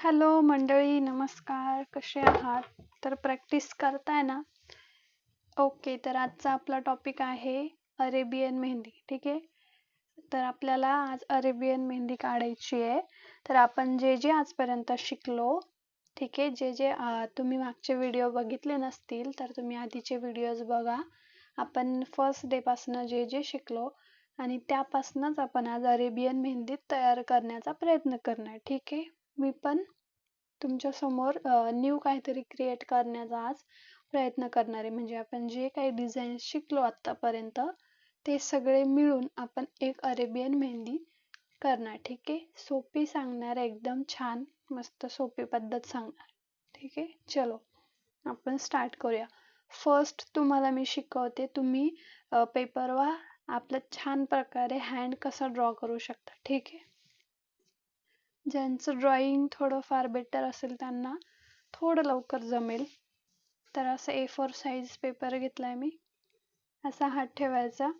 Hello मंडळी, नमस्कार. कसे आहात? तर प्रॅक्टिस करताय ना? ओके, तर आजचा आपला टॉपिक आहे अरेबियन मेहंदी. ठीक आहे. तर आपल्याला आज अरेबियन मेहंदी काढायची आहे. तर आपण जे जे आजपर्यंत शिकलो, ठीक आहे, जे जे तुम्ही मागचे व्हिडिओ बघितले नसतील तर तुम्ही आधीचे व्हिडिओज बघा. आपण फर्स्ट डे पासून जे जे शिकलो आणि त्यापासूनच आपण आज अरेबियन मेहंदी तयार करण्याचा प्रयत्न करणार. ठीक आहे. मी पण तुमच्या समोर न्यू काहीतरी क्रिएट करण्याचा आज प्रयत्न करणार आहे. म्हणजे आपण जे काही डिझाईन शिकलो आतापर्यंत ते सगळे मिळून आपण एक अरेबियन मेहंदी करणार. ठीक आहे. सोपी सांगणार, एकदम छान मस्त सोपी पद्धत सांगणार. ठीक आहे. चलो आपण स्टार्ट करूया. फर्स्ट तुम्हाला मी शिकवते, तुम्ही पेपरवर आपलं छान प्रकारे हँड कसा ड्रॉ करू शकता. ठीक आहे. ज्यांचं ड्रॉइंग थोडंफार बेटर असेल त्यांना थोडं लवकर जमेल. तर असं A4 साईज पेपर घेतलाय मी. असा हात ठेवायचा.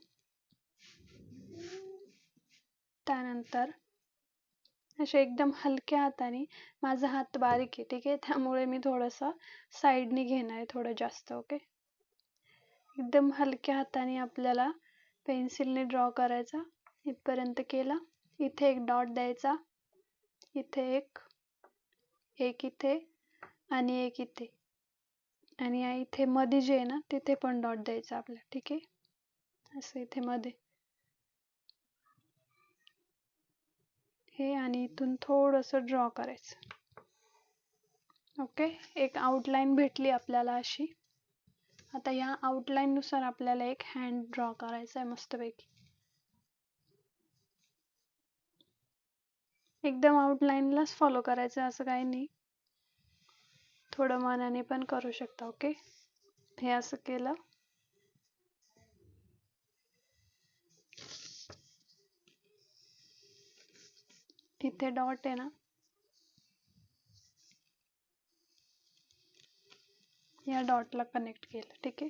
त्यानंतर असे एकदम हलक्या हाताने, माझा हात बारीक आहे ठीक आहे, त्यामुळे मी थोडंसं साईडने घेणार आहे, थोडं जास्त. ओके. एकदम हलक्या हाताने आपल्याला पेन्सिलने ड्रॉ करायचा. इथपर्यंत केला. इथे एक डॉट द्यायचा, इथे एक इथे आणि एक इथे, आणि इथे मध्ये जे आहे ना तिथे पण डॉट द्यायचा आपल्याला. ठीक आहे. असं इथे मध्ये हे, आणि इथून थोडंसं ड्रॉ करायचं. ओके. एक आउटलाईन भेटली आपल्याला अशी. आता या आउटलाईन नुसार आपल्याला एक हँड ड्रॉ करायचा आहे मस्तपैकी. एकदम आउटलाईनलाच फॉलो करायचं, असं काही नाही, थोडं मनाने पण करू शकता. ओके. हे असं केलं. इथे डॉट आहे ना, या डॉटला कनेक्ट केलं. ठीक आहे.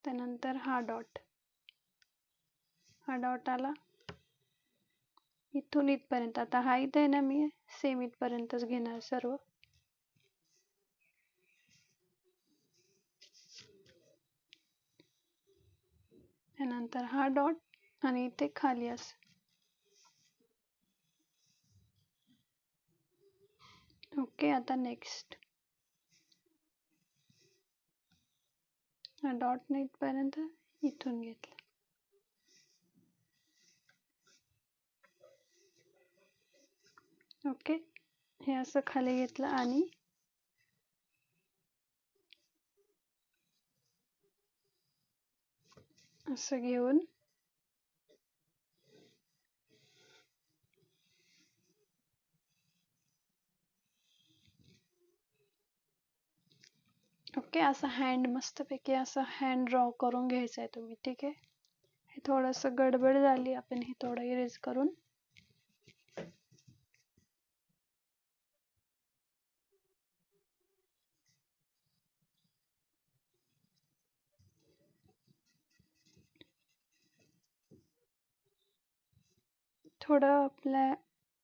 त्यानंतर हा डॉट आला इथून इथपर्यंत. आता हा इथे आहे ना, मी सेम इथपर्यंतच घेणार सर्व. त्यानंतर हा डॉट आणि इथे खाली असं. ओके. आता नेक्स्ट हा डॉट नाही इथपर्यंत, इथून घेतलं. ओके. हे असं खाली घेतलं आणि असं घेऊन ओके, असं हँड मस्तपैकी असं हँड ड्रॉ करून घ्यायचं आहे तुम्ही. ठीक आहे. हे थोडंसं गडबड झाली, आपण हे थोडं इरेज करून थोडं आपल्या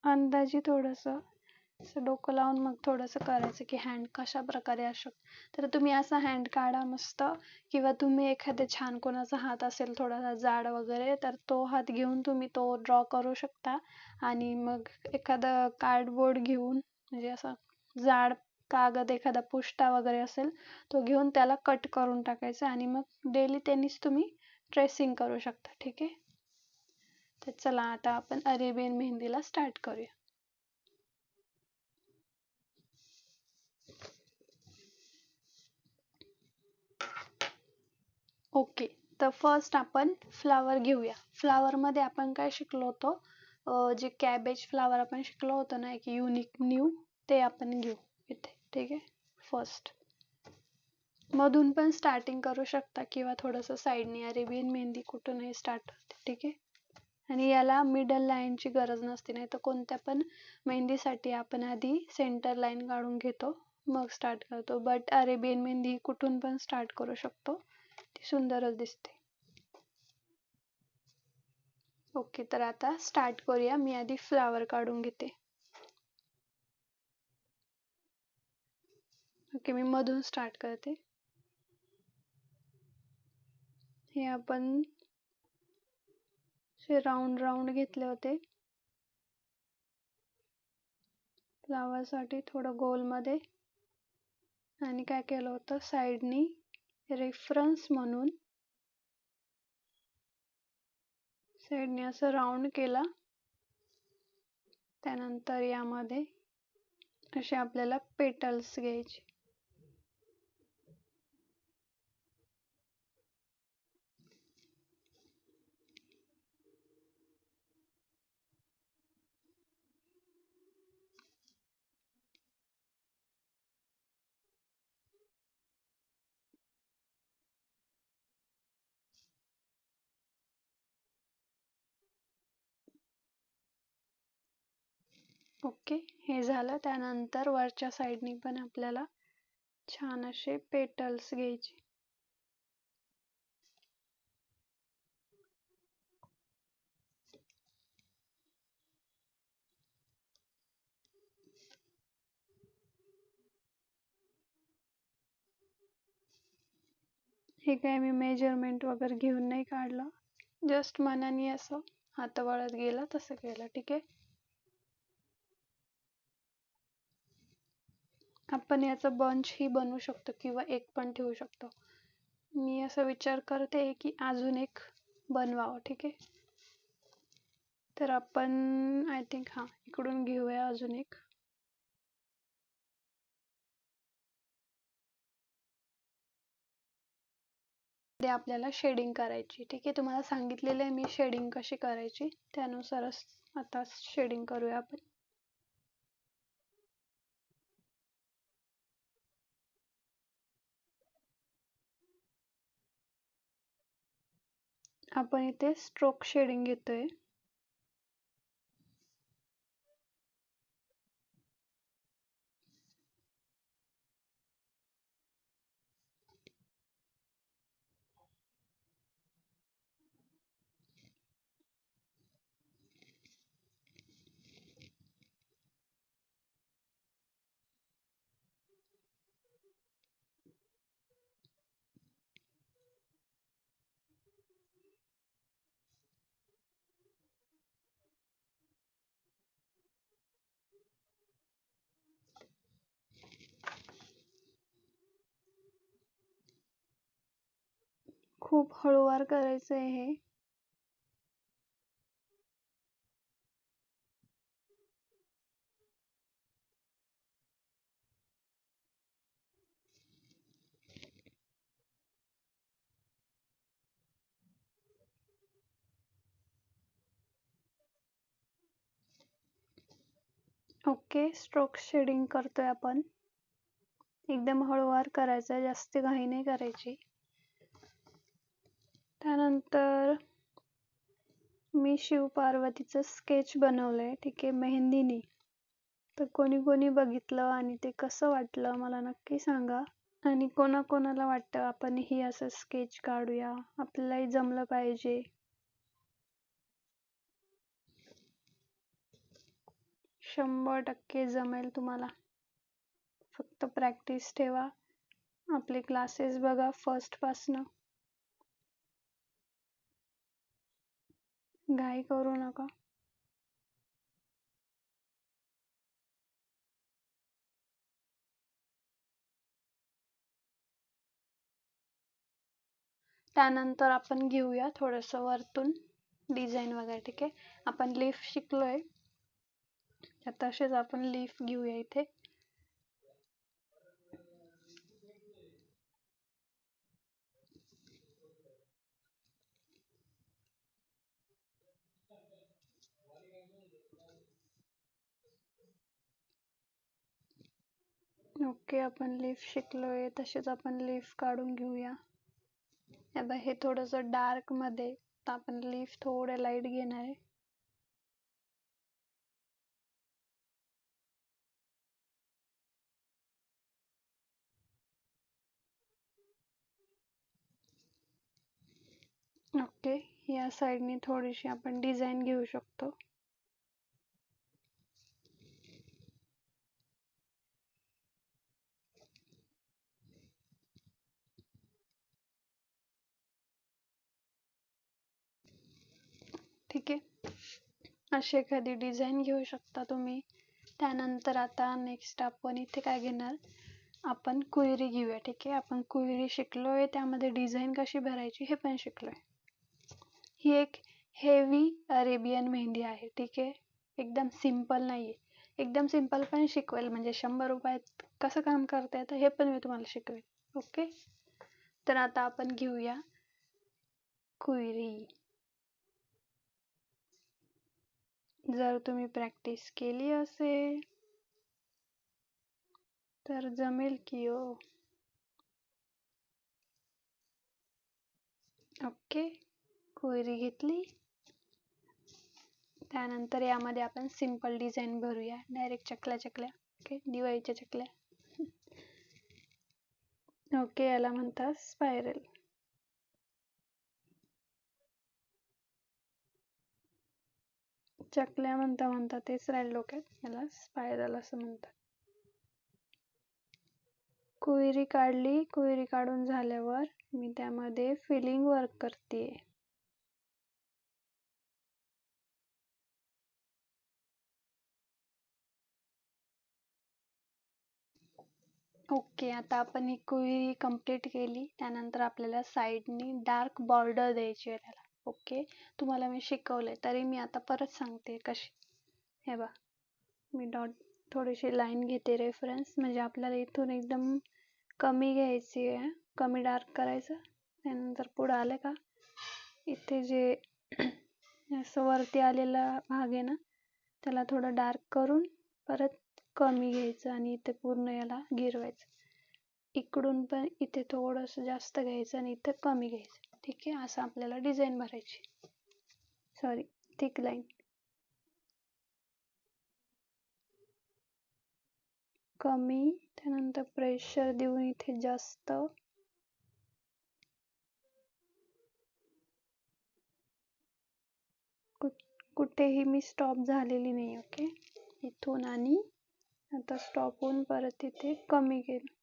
अंदाजे थोडंसं असं डोकं लावून मग थोडंसं करायचं की हँड कशा प्रकारे असू. तर तुम्ही असा हँड काढा मस्त, किंवा तुम्ही एखादे छान कोणाचा हात असेल थोडासा जाड वगैरे, तर तो हात घेऊन तुम्ही तो ड्रॉ करू शकता. आणि मग एखादा कार्डबोर्ड घेऊन, म्हणजे असा जाड कागद एखादा पुष्टा वगैरे असेल तो घेऊन त्याला कट करून टाकायचं, आणि मग डेली त्यांनीच तुम्ही ट्रेसिंग करू शकता. ठीक आहे. तर चला आता आपण अरेबियन मेहंदीला स्टार्ट करूया. ओके. तर फर्स्ट आपण फ्लावर घेऊया. फ्लावरमध्ये आपण काय शिकलो होतो, जे कॅबेज फ्लावर आपण शिकलो होतो ना, एक युनिक न्यू, ते आपण घेऊ इथे. ठीक आहे. फर्स्ट मधून पण स्टार्टिंग करू शकता, किंवा थोडंसं साईडने अरेबियन मेहंदी कुठूनही स्टार्ट होते. ठीक आहे. आणि याला मिडल लाईनची गरज नसते, नाही तर कोणत्या पण मेहंदीसाठी आपण आधी सेंटर लाईन काढून घेतो मग स्टार्ट करतो. बट अरेबियन मेहंदी कुठून पण स्टार्ट करू शकतो, ती सुंदरच दिसते. ओके, तर आता स्टार्ट करूया. मी आधी फ्लावर काढून घेते. ओके, मी मधून स्टार्ट करते. हे आपण राऊंड राऊंड घेतले होते फ्लावर साठी, थोडं गोल मध्ये. आणि काय केलं होतं, साइडनी रेफरन्स म्हणून साइडने असं राऊंड केला. त्यानंतर यामध्ये असे आपल्याला पेटल्स घ्यायचे. ओके, हे झालं. त्यानंतर वरच्या साइडनी पण आपल्याला छान असे पेटल्स घ्यायचे. हे काय मी मेजरमेंट वगैरे घेऊन नाही काढलं, जस्ट मनाने असं हात वळत गेला तसं केलं. ठीक आहे. आपण याचा बंच ही बनवू शकतो किंवा एक पण ठेवू शकतो. मी असा विचार करते की अजून एक बनवावं. ठीक आहे, तर आपण आय थिंक इकडून घेऊया अजून एक. ते आपल्याला शेडिंग करायची. ठीक आहे, तुम्हाला सांगितलेलं आहे मी शेडिंग कशी करायची, त्यानुसारच आता शेडिंग करूया आपण. आपण इथे स्ट्रोक शेडिंग घेतोय. खूप हळूवार करायचं आहे हे. ओके, स्ट्रोक शेडिंग करतोय आपण. एकदम हळूवार करायचं, जास्त घाई नाही करायची. त्यानंतर मी शिव पार्वतीचं स्केच बनवलंय. ठीक आहे, मेहंदीनी. तर कोणी कोणी बघितलं आणि ते कसं वाटलं मला नक्की सांगा. आणि कोणाकोणाला वाटतं आपण ही असं स्केच काढूया, आपल्यालाही जमलं पाहिजे. 100% जमेल तुम्हाला, फक्त प्रॅक्टिस ठेवा. आपले क्लासेस बघा फर्स्ट पासनं. घाई करू नका. त्यानंतर आपण घेऊया थोडंसं वरतून डिझाईन वगैरे. ठीक आहे, आपण लीफ शिकलोय, तसेच आपण लीफ घेऊया इथे. ओके, आपण लीफ शिकलोय तसेच आपण लीफ काढून घेऊया. आता हे थोडंसं डार्क मध्ये, तर आपण लीफ थोडे लाईट घेणार आहे. ओके, या साईडनी थोडीशी आपण डिझाईन घेऊ शकतो. ठीक आहे, अशी एखादी डिझाईन घेऊ शकता तुम्ही. त्यानंतर आता नेक्स्ट आपण इथे काय घेणार, आपण क्वेरी घेऊया. ठीक आहे, आपण क्वेरी शिकलोय, त्यामध्ये डिझाईन कशी भरायची हे पण शिकलोय. ही एक हेवी अरेबियन मेहंदी आहे. ठीक आहे, एकदम सिंपल नाहीये. एकदम सिंपल पण शिकवेल, म्हणजे 100 रुपयात कसं काम करता येतं हे पण मी तुम्हाला शिकवेल. ओके, तर आता आपण घेऊया क्वेरी. जर तुम्ही प्रॅक्टिस केली असेल तर जमेल की हो. ओके, क्वेरी घेतली. त्यानंतर यामध्ये आपण सिंपल डिझाईन भरूया, डायरेक्ट चकल्या. ओके, दिवाळीच्या चकल्या. ओके, याला म्हणतात स्पायरल. चकल्या म्हणता तेच राहील डोक्यात, याला स्पायरल असं म्हणतात. क्वेरी काढली. क्वेरी काढून झाल्यावर मी त्यामध्ये फिलिंग वर्क करते. ओके, आता आपण ही क्वेरी कंप्लीट केली. त्यानंतर आपल्याला साईडनी डार्क बॉर्डर द्यायची आहे त्याला. ओके, तुम्हाला मी शिकवलंय तरी मी आता परत सांगते कशी. हे बघ, मी थोडीशी लाईन घेते रेफरन्स, म्हणजे आपल्याला इथून एकदम कमी घ्यायची आहे, कमी डार्क करायचं. त्यानंतर पुढं आलं का इथे जे असं वरती आलेला भाग आहे ना, त्याला थोडं डार्क करून परत कमी घ्यायचं आणि इथे पूर्ण याला गिरवायचं. इकडून पण इथे थोडंसं जास्त घ्यायचं आणि इथे कमी घ्यायचं. ठीक आहे, असं आपल्याला डिझाईन भरायची. Sorry, thick line. कमी, त्यानंतर प्रेशर देऊन इथे जास्त. कुठेही मी स्टॉप झालेली नाही. ओके, इथून आणि आता स्टॉप होऊन परत इथे कमी केलं.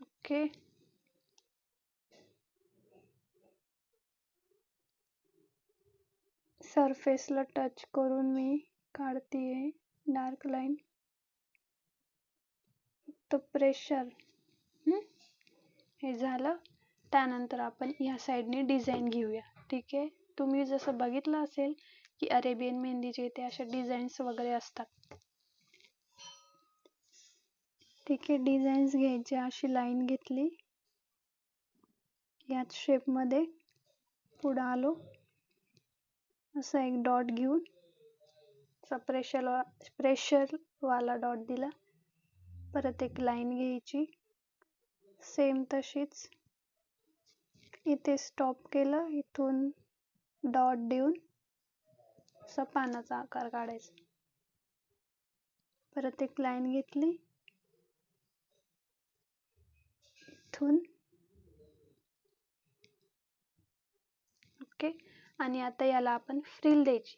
ओके, सरफेसला टच करून मी काढतीये डार्क लाईन. तर प्रेशर हे झालं. त्यानंतर आपण या साईडने डिझाईन घेऊया. ठीक आहे, तुम्ही जसं बघितलं असेल की अरेबियन मेहंदीचे इथे अशा डिझाईन्स वगैरे असतात. ठीक आहे, डिझाईन्स घ्यायचे. अशी लाईन घेतली, याच शेपमध्ये पुढं आलो, असं एक डॉट घेऊन प्रेशर वाला डॉट दिला. परत एक लाईन घ्यायची, सेम तशीच इथे स्टॉप केलं, इथून डॉट देऊन असा पानाचा आकार काढायचा. परत एक लाईन घेतली, इथून. ओके, आणि आता याला आपण फ्रिल द्यायची.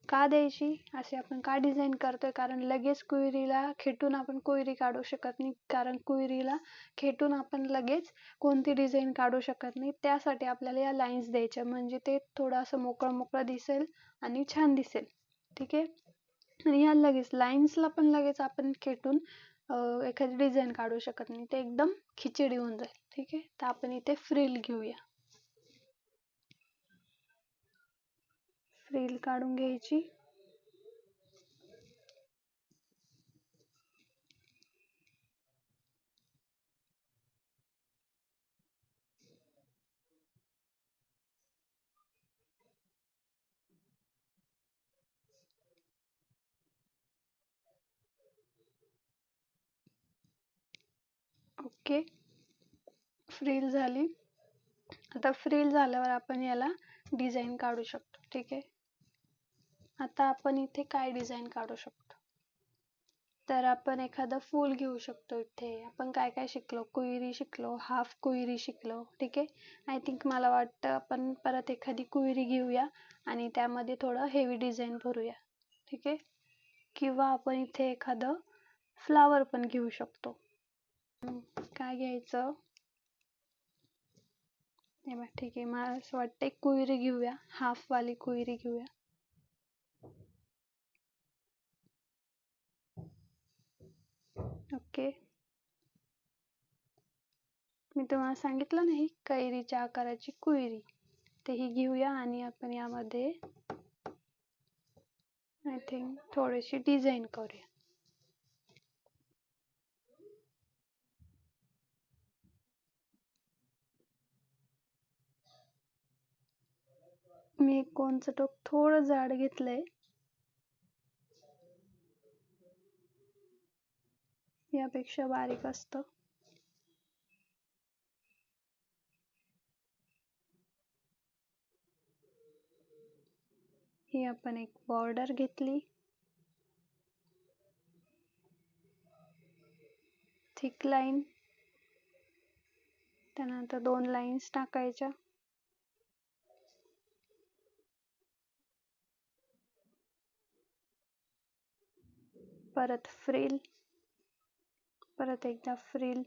का द्यायची, असे आपण का डिझाईन करतोय, कारण लगेच क्वेरीला खेटून आपण क्वेरी काढू शकत नाही. कारण क्वेरीला खेटून आपण लगेच कोणती डिझाईन काढू शकत नाही. त्यासाठी आपल्याला या लाईन्स द्यायच्या, म्हणजे ते थोडं असं मोकळं दिसेल आणि छान दिसेल. ठीक आहे, आणि या लगेच लाईन्सला पण लगेच आपण खेटून एखादी डिझाईन काढू शकत नाही, ते एकदम खिचडी होऊन जाईल. ठीक आहे, तर आपण इथे फ्रिल घेऊया. फ्रिल काढून घ्यायची. ओके, फ्रिल झाली. आता फ्रिल झाल्यावर आपण याला डिझाईन काढू शकतो. ठीक आहे, आता आपण इथे काय डिझाईन काढू शकतो. तर आपण एखादं फूल घेऊ शकतो. इथे आपण काय काय शिकलो, कुईरी शिकलो, हाफ कुईरी शिकलो. ठीक आहे. आय थिंक मला वाटतं आपण परत एखादी कुईरी घेऊया आणि त्यामध्ये थोडं हेवी डिझाईन भरूया. ठीक आहे. किंवा आपण इथे एखादं फ्लावर पण घेऊ शकतो. काय घ्यायचं, हे बघ. ठीक आहे, मला असं वाटतं एक कुईरी घेऊया, हाफ वाली कुईरी घेऊया. ओके, मी तुम्हाला सांगितलं नाही कैरीच्या आकाराची कुईरी, ते ही घेऊया आणि आपण यामध्ये आय थिंक थोडीशी डिझाईन करूया. मी कोणचं टोक थोडं जाड घेतलंय, यापेक्षा बारीक असतं. ही आपण एक बॉर्डर घेतली, थिक लाईन, त्यानंतर 2 लाईन्स टाकायच्या. परत फ्रिल, परत एकदा फ्रिल,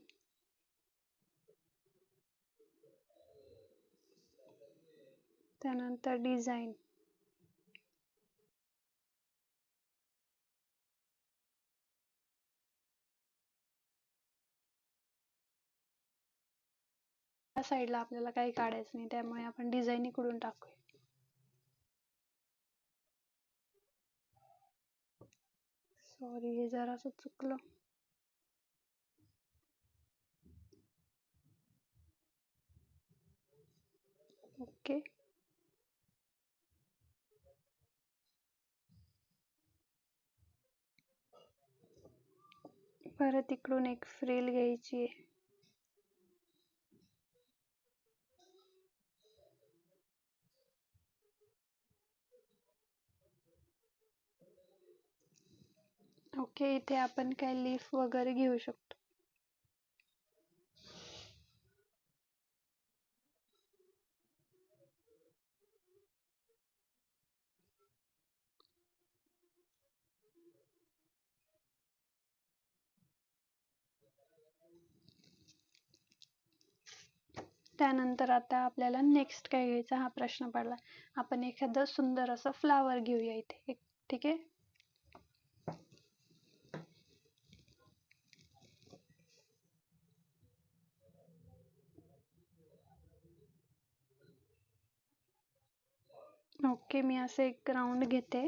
त्यानंतर डिझाईन. या साईडला आपल्याला काही काढायचं नाही, त्यामुळे आपण डिझाईन इकडून टाकूया. सॉरी, हे जरासं चुकलं. ओके, परत इकडून एक फ्रिल घ्यायची आहे. ओके, इथे आपण काय लीफ वगैरे घेऊ शकतो. त्यानंतर आता आपल्याला नेक्स्ट काय घ्यायचं हा प्रश्न पडला. आपण एखादं सुंदर असं फ्लावर घेऊया इथे. ठीक आहे. ओके, मी असं एक राऊंड घेते.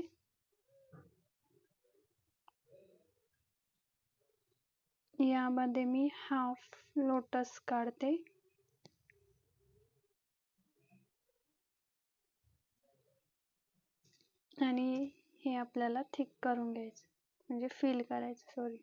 यामध्ये मी हाफ लोटस काढते. आणि हे आपल्याला थिक करून घ्यायचं, म्हणजे फिल करायचं. सॉरी,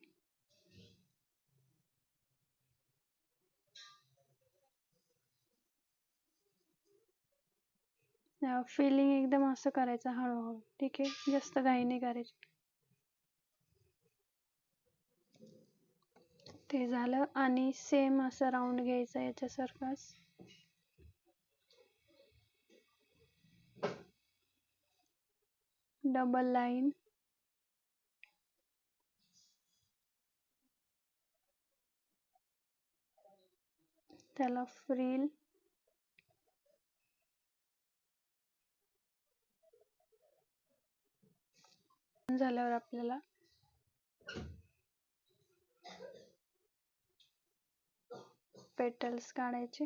फिलिंग एकदम असं करायचं हळूहळू. ठीक आहे, जास्त घाई नाही करायची. ते झालं आणि सेम असं राऊंड घ्यायचं याच्यासारखाच. डबल लाईन, त्याला फ्रिल, झाल्यावर आपल्याला पेटल्स काढायचे.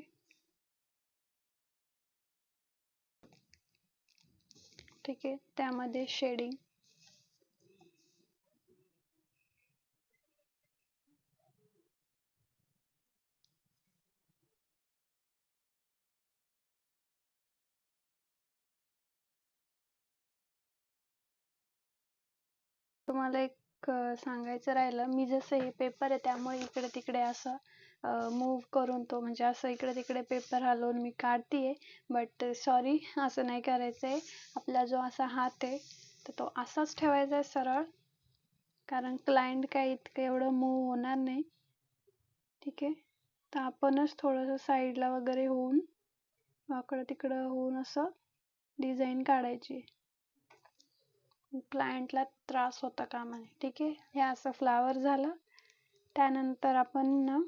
ठीक आहे, त्यामध्ये शेडिंग. तुम्हाला एक सांगायचं राहिलं, मी जसं हे पेपर आहे त्यामुळे इकडे तिकडे असं मूव्ह करून तो, म्हणजे असं इकडे तिकडे पेपर हलवून मी काढतीये. बट सॉरी, असं नाही करायचंय. आपला जो असा हात आहे तर तो असाच ठेवायचा आहे सरळ. कारण क्लायंट काय इतकं एवढं मूव होणार नाही. ठीक आहे, तर आपणच थोडंसं साईडला वगैरे होऊन, वाकडं तिकडं होऊन असं डिझाईन काढायची. क्लायंटला त्रास होता कामा नये. ठीक आहे, हे असं फ्लावर झालं. त्यानंतर आपण ना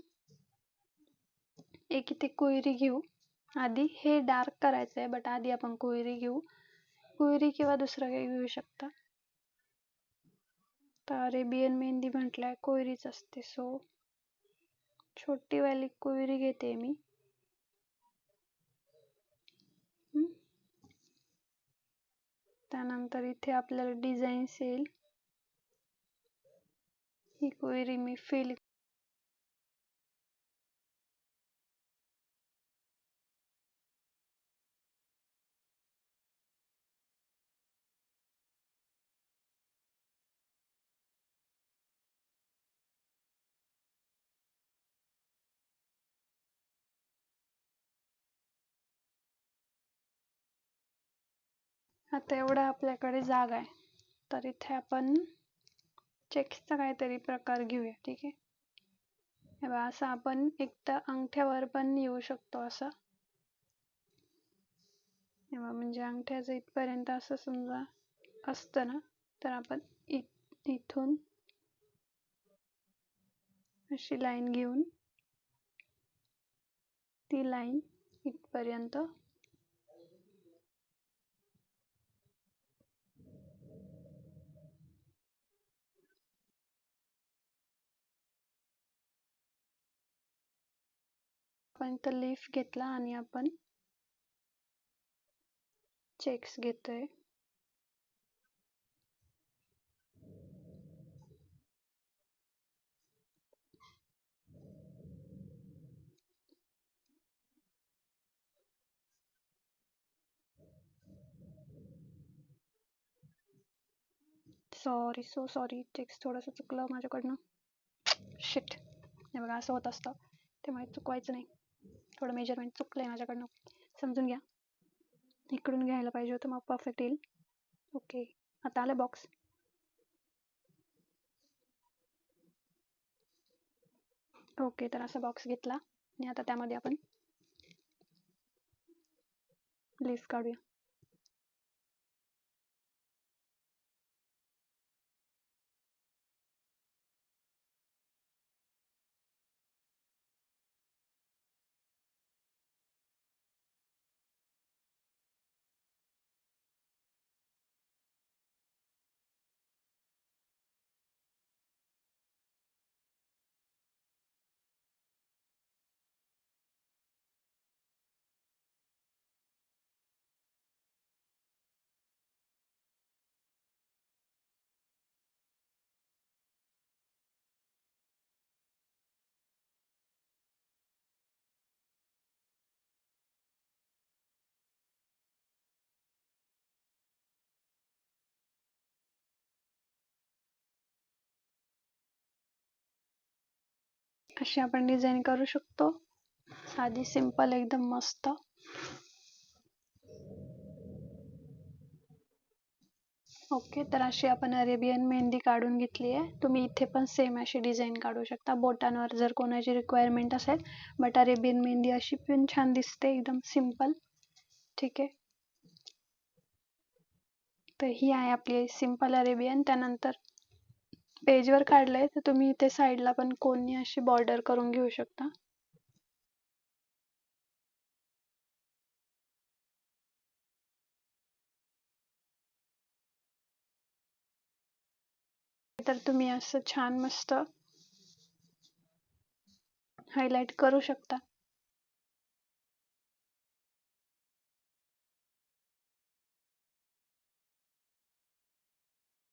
एक इथे कोयरी घेऊ. आधी हे डार्क करायचं आहे, बट आधी आपण कोयरी घेऊ. कोयरी किंवा दुसरं काही घेऊ शकता. तर अरेबियन मेहंदी म्हटल्यावर कोयरीच असते, सो छोटी वाली कोयरी घेते मी. त्यानंतर इथे आपल्याला डिझाईन्स येईल. ही कोयरी मी फिल आता एवढा आपल्याकडे जागा आहे, तर इथे आपण चेक्सचा काहीतरी प्रकार घेऊया. ठीक आहे, हे बघा असं आपण एकदा अंगठ्यावर पण येऊ शकतो. असं हे बघा, म्हणजे अंगठ्याचं इथपर्यंत असं समजा असतं ना, तर आपण इथून अशी लाईन घेऊन ती लाईन इथपर्यंत आपण इथं लीफ घेतला आणि आपण चेक्स घेतोय. सो सॉरी, चेक्स थोडंसं चुकलं माझ्याकडनं. शिट. हे बघा असं होत असतं, त्यामुळे चुकवायचं नाही. थोडं मेजरमेंट चुकलंय माझ्याकडनं, समजून घ्या. इकडून घ्यायला पाहिजे होतं, मग परफेक्ट येईल. ओके, आता आलं बॉक्स. ओके, तर असा बॉक्स घेतला आणि आता त्यामध्ये आपण लीफ काढूया. अशी आपण डिझाईन करू शकतो, साधी सिंपल एकदम मस्त. ओके, तर अशी आपण अरेबियन मेहंदी काढून घेतली आहे. तुम्ही इथे पण सेम अशी डिझाईन काढू शकता बोटांवर जर कोणाची रिक्वायरमेंट असेल. बट अरेबियन मेहंदी अशी पण छान दिसते, एकदम सिंपल. ठीक आहे, तर ही आहे आपली सिंपल अरेबियन. त्यानंतर पेजवर काढलंय, तर तुम्ही इथे साईडला पण कोणी अशी बॉर्डर करून घेऊ शकता. तर तुम्ही असं छान मस्त हायलाइट करू शकता.